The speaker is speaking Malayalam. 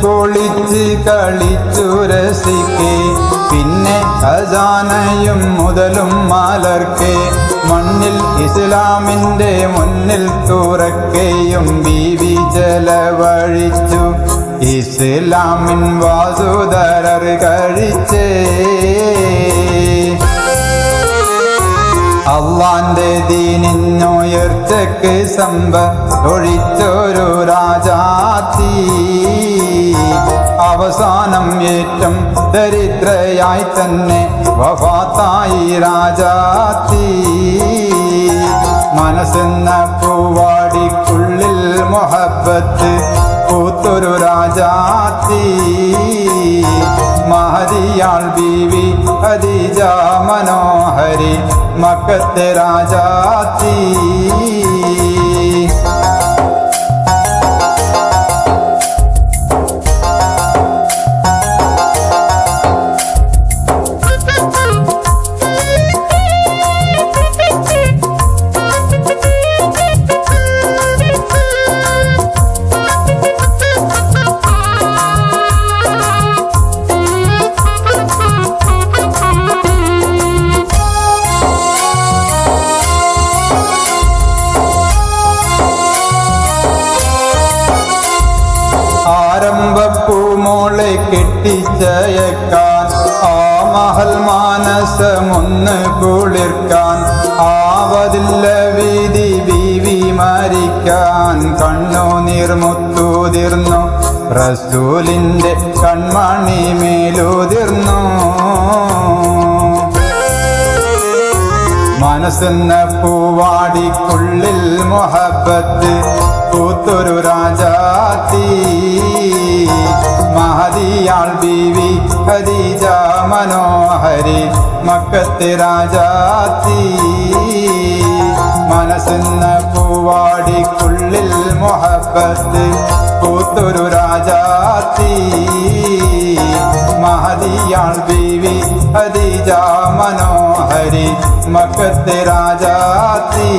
കുളിച്ച് കളിച്ചു രസിക്കെ പിന്നെ ഖസാനയും മുതലും മലർക്കെ മണ്ണിൽ ഇസ്ലാമിൻ്റെ മുന്നിൽ തുറക്കെയും ബീവി ചെലവഴിച്ചു ഇസ്ലാമിൻ വാസുദരർ കഴിച്ചേ അള്ളാന്റെ ദീനിന്നുയർച്ചക്ക് ഒഴിച്ചൊരു രാജാത്തി അവസാനം ഏറ്റം ദരിദ്രയായി തന്നെ വഫാത്തായി രാജാത്തി മനസ്സെന്ന പൂവാടിക്കുള്ളിൽ മുഹബ്ബത്ത് പൂത്തൊരു രാജാത്തി മഹദിയാൾ ബീവി ഖദീജ മനോഹരി മക്കത്തെ രാജാത്തി ആരംഭപ്പൂമോളെ കെട്ടിച്ചയക്കാൻ ആ മഹൽ മാനസമൊന്ന് കുളിർക്കാൻ ആവതില്ല വീതി ബീവി മരിക്കാൻ കണ്ണുനീർ മുത്തുതിർന്നു റസൂലിൻ്റെ കൺമണി മേലുതിർന്നു മനസ്സെന്ന പൂവാടിക്കുള്ളിൽ മുഹബ്ബത്ത് പൂത്തൊരു രാജാത്തി മഹദിയാൾ ബീവി ഖദീജ മനോഹരി മക്കത്തെ രാജാത്തി മനസ്സെന്ന പൂവാടിക്കുള്ളിൽ മുഹബ്ബത്ത് പൂത്തൊരു രാജാത്തി മഹദിയാൾ ബീവി ഖദീജ മനോഹരി മക്കത്തെ രാജാത്തി